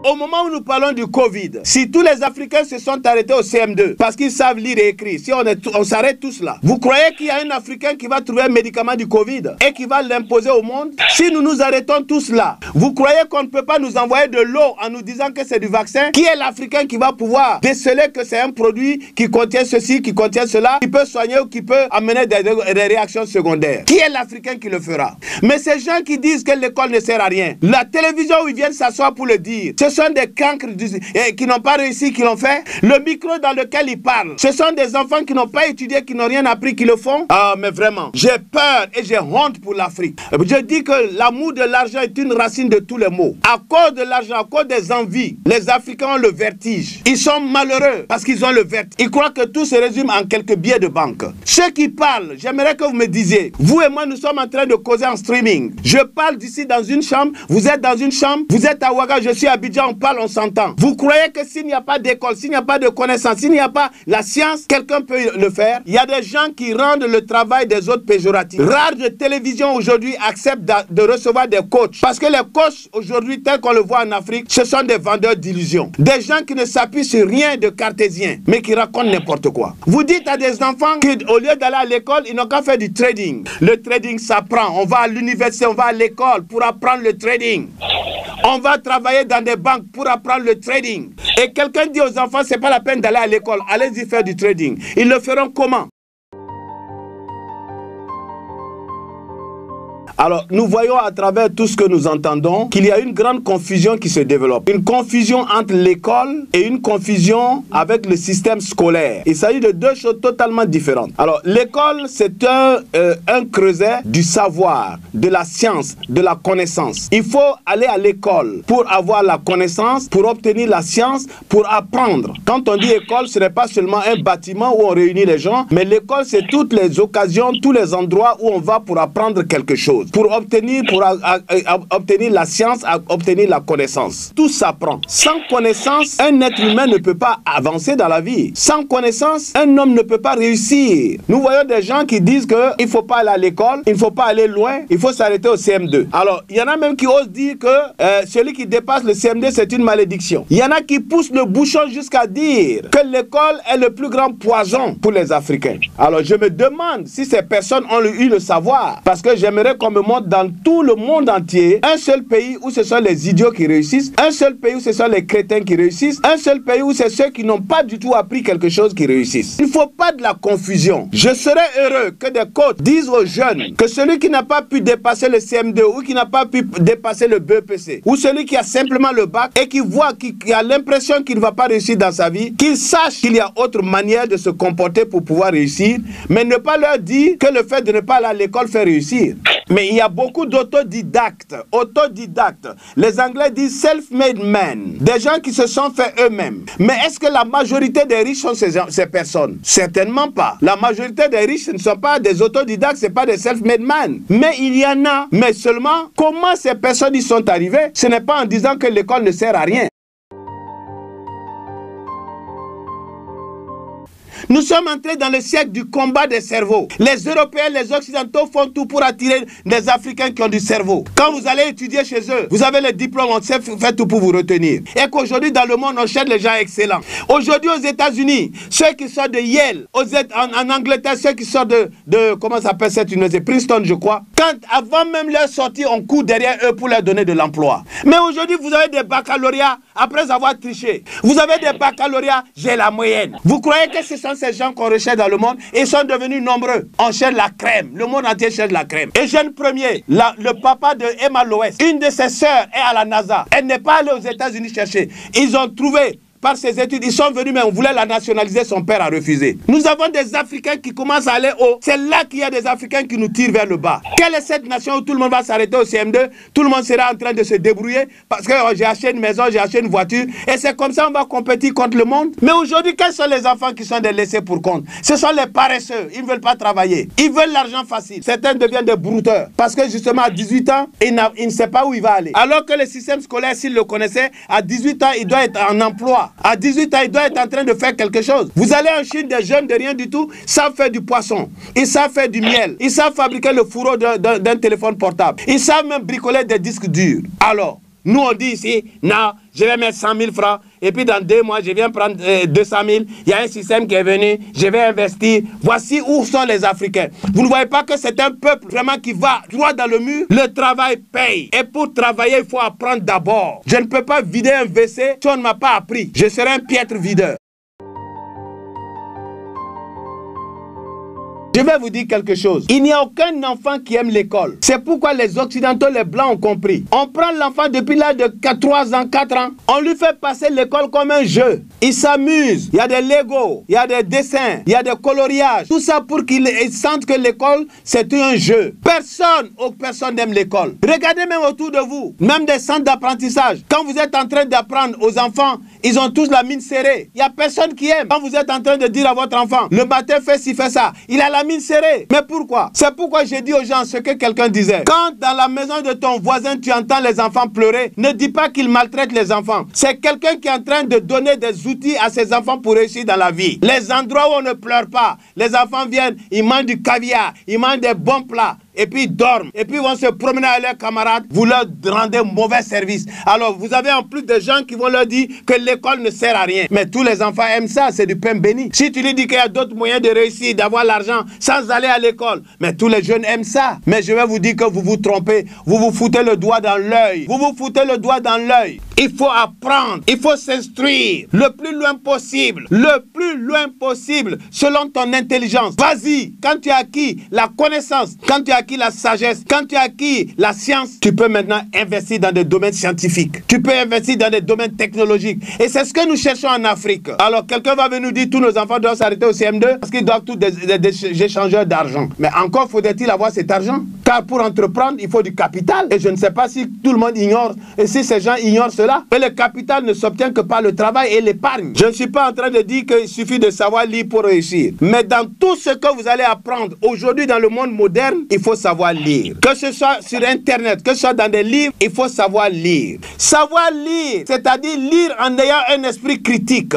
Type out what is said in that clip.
Au moment où nous parlons du Covid, si tous les Africains se sont arrêtés au CM2 parce qu'ils savent lire et écrire, si on s'arrête tous là, vous croyez qu'il y a un Africain qui va trouver un médicament du Covid et qui va l'imposer au monde? Si nous nous arrêtons tous là, vous croyez qu'on ne peut pas nous envoyer de l'eau en nous disant que c'est du vaccin? Qui est l'Africain qui va pouvoir déceler que c'est un produit qui contient ceci, qui contient cela, qui peut soigner ou qui peut amener des réactions secondaires? Qui est l'Africain qui le fera? Mais ces gens qui disent que l'école ne sert à rien, la télévision où ils viennent s'asseoir pour le dire, ce sont des cancres qui n'ont pas réussi, qui l'ont fait. Le micro dans lequel ils parlent, ce sont des enfants qui n'ont pas étudié, qui n'ont rien appris, qui le font. Ah, mais vraiment, j'ai peur et j'ai honte pour l'Afrique. Je dis que l'amour de l'argent est une racine de tous les maux. À cause de l'argent, à cause des envies, les Africains ont le vertige. Ils sont malheureux parce qu'ils ont le vertige. Ils croient que tout se résume en quelques billets de banque. Ceux qui parlent, j'aimerais que vous me disiez, vous et moi, nous sommes en train de causer en streaming. Je parle d'ici dans une chambre, vous êtes dans une chambre, vous êtes à Ouaga, je suis à Abidjan, on parle, on s'entend. Vous croyez que s'il n'y a pas d'école, s'il n'y a pas de connaissance, s'il n'y a pas la science, quelqu'un peut le faire? Il y a des gens qui rendent le travail des autres péjoratif. Rares de télévision aujourd'hui acceptent de recevoir des coachs. Parce que les coachs aujourd'hui, tels qu'on le voit en Afrique, ce sont des vendeurs d'illusions. Des gens qui ne s'appuient sur rien de cartésien, mais qui racontent n'importe quoi. Vous dites à des enfants qu'au lieu d'aller à l'école, ils n'ont qu'à faire du trading. Le trading s'apprend. On va à l'université, on va à l'école pour apprendre le trading. On va travailler dans des banques pour apprendre le trading. Et quelqu'un dit aux enfants, c'est pas la peine d'aller à l'école, allez-y faire du trading. Ils le feront comment? Alors, nous voyons à travers tout ce que nous entendons qu'il y a une grande confusion qui se développe. Une confusion entre l'école et une confusion avec le système scolaire. Il s'agit de deux choses totalement différentes. Alors, l'école, c'est un creuset du savoir, de la science, de la connaissance. Il faut aller à l'école pour avoir la connaissance, pour obtenir la science, pour apprendre. Quand on dit école, ce n'est pas seulement un bâtiment où on réunit les gens, mais l'école, c'est toutes les occasions, tous les endroits où on va pour apprendre quelque chose. Pour obtenir la science, obtenir la connaissance. Tout s'apprend. Sans connaissance, un être humain ne peut pas avancer dans la vie. Sans connaissance, un homme ne peut pas réussir. Nous voyons des gens qui disent qu'il ne faut pas aller à l'école, il ne faut pas aller loin, il faut s'arrêter au CM2. Alors, il y en a même qui osent dire que celui qui dépasse le CM2, c'est une malédiction. Il y en a qui poussent le bouchon jusqu'à dire que l'école est le plus grand poison pour les Africains. Alors, je me demande si ces personnes ont eu le savoir, parce que j'aimerais qu'on me montre dans tout le monde entier un seul pays où ce sont les idiots qui réussissent, un seul pays où ce sont les crétins qui réussissent, un seul pays où c'est ceux qui n'ont pas du tout appris quelque chose qui réussissent. Il ne faut pas de la confusion. Je serais heureux que des coachs disent aux jeunes que celui qui n'a pas pu dépasser le CM2 ou qui n'a pas pu dépasser le BEPC ou celui qui a simplement le bac et qui voit, qui a l'impression qu'il ne va pas réussir dans sa vie, qu'il sache qu'il y a autre manière de se comporter pour pouvoir réussir, mais ne pas leur dire que le fait de ne pas aller à l'école fait réussir. Mais il y a beaucoup d'autodidactes. Les Anglais disent self-made men. Des gens qui se sont faits eux-mêmes. Mais est-ce que la majorité des riches sont ces personnes? Certainement pas. La majorité des riches, ce ne sont pas des autodidactes, ce ne sont pas des self-made men. Mais il y en a. Mais seulement, comment ces personnes y sont arrivées? Ce n'est pas en disant que l'école ne sert à rien. Nous sommes entrés dans le siècle du combat des cerveaux. Les Européens, les Occidentaux font tout pour attirer des Africains qui ont du cerveau. Quand vous allez étudier chez eux, vous avez le diplôme, on sait faire tout pour vous retenir. Et qu'aujourd'hui, dans le monde, on cherche les gens excellents. Aujourd'hui, aux États-Unis, ceux qui sortent de Yale, en Angleterre, ceux qui sortent comment s'appelle cette université, Princeton, je crois. Avant même leur sortie, on court derrière eux pour leur donner de l'emploi. Mais aujourd'hui, vous avez des baccalauréats après avoir triché. Vous avez des baccalauréats, j'ai la moyenne. Vous croyez que ce sont ces gens qu'on recherche dans le monde? Ils sont devenus nombreux. On cherche la crème. Le monde entier cherche la crème. Et jeune premier, le papa de Emma Loès, une de ses sœurs est à la NASA. Elle n'est pas allée aux États-Unis chercher. Ils ont trouvé par ses études, ils sont venus, mais on voulait la nationaliser, son père a refusé. Nous avons des Africains qui commencent à aller haut. C'est là qu'il y a des Africains qui nous tirent vers le bas. Quelle est cette nation où tout le monde va s'arrêter au CM2, tout le monde sera en train de se débrouiller parce que j'ai acheté une maison, j'ai acheté une voiture, et c'est comme ça on va compétir contre le monde. Mais aujourd'hui, quels sont les enfants qui sont des laissés pour compte? Ce sont les paresseux, ils ne veulent pas travailler. Ils veulent l'argent facile. Certains deviennent des brouteurs parce que justement à 18 ans, il ne sait pas où il va aller. Alors que le système scolaire, s'il le connaissait, à 18 ans, il doit être en emploi. À 18 ans, il doit être en train de faire quelque chose. Vous allez en Chine, des jeunes de rien du tout, savent faire du poisson, ils savent faire du miel, ils savent fabriquer le fourreau d'un téléphone portable, ils savent même bricoler des disques durs. Alors, Nous, on dit ici, non, je vais mettre 100 000 francs, et puis dans 2 mois, je viens prendre 200 000. Il y a un système qui est venu, je vais investir. Voici où sont les Africains. Vous ne voyez pas que c'est un peuple vraiment qui va droit dans le mur? Le travail paye. Et pour travailler, il faut apprendre d'abord. Je ne peux pas vider un WC si on ne m'a pas appris. Je serai un piètre videur. Je vais vous dire quelque chose. Il n'y a aucun enfant qui aime l'école. C'est pourquoi les Occidentaux, les Blancs ont compris. On prend l'enfant depuis l'âge de 3 ans, 4 ans. On lui fait passer l'école comme un jeu. Il s'amuse. Il y a des Legos, il y a des dessins, il y a des coloriages. Tout ça pour qu'il sente que l'école, c'est un jeu. Personne n'aime l'école. Regardez même autour de vous. Même des centres d'apprentissage. Quand vous êtes en train d'apprendre aux enfants, ils ont tous la mine serrée. Il n'y a personne qui aime. Quand vous êtes en train de dire à votre enfant, le matin, fais ci, fais ça. Il a la mine serrée. Mais pourquoi? C'est pourquoi j'ai dit aux gens ce que quelqu'un disait. Quand dans la maison de ton voisin, tu entends les enfants pleurer, ne dis pas qu'il maltraite les enfants. C'est quelqu'un qui est en train de donner des outils à ses enfants pour réussir dans la vie. Les endroits où on ne pleure pas, les enfants viennent, ils mangent du caviar, ils mangent des bons plats, et puis ils dorment, et puis ils vont se promener avec leurs camarades, vous leur rendez mauvais service. Alors vous avez en plus des gens qui vont leur dire que l'école ne sert à rien. Mais tous les enfants aiment ça, c'est du pain béni. Si tu lui dis qu'il y a d'autres moyens de réussir, d'avoir l'argent sans aller à l'école, mais tous les jeunes aiment ça. Mais je vais vous dire que vous vous trompez, vous vous foutez le doigt dans l'œil. Vous vous foutez le doigt dans l'œil. Il faut apprendre, il faut s'instruire le plus loin possible, selon ton intelligence. Vas-y, quand tu as acquis la connaissance, quand tu as acquis la sagesse, quand tu as acquis la science, tu peux maintenant investir dans des domaines scientifiques. Tu peux investir dans des domaines technologiques. Et c'est ce que nous cherchons en Afrique. Alors quelqu'un va venir nous dire tous nos enfants doivent s'arrêter au CM2 parce qu'ils doivent tous des échangeurs d'argent. Mais encore faudrait-il avoir cet argent? Car pour entreprendre, il faut du capital. Et je ne sais pas si tout le monde ignore, et si ces gens ignorent cela. Mais le capital ne s'obtient que par le travail et l'épargne. Je ne suis pas en train de dire qu'il suffit de savoir lire pour réussir. Mais dans tout ce que vous allez apprendre aujourd'hui dans le monde moderne, il faut savoir lire. Que ce soit sur Internet, que ce soit dans des livres, il faut savoir lire. Savoir lire, c'est-à-dire lire en ayant un esprit critique.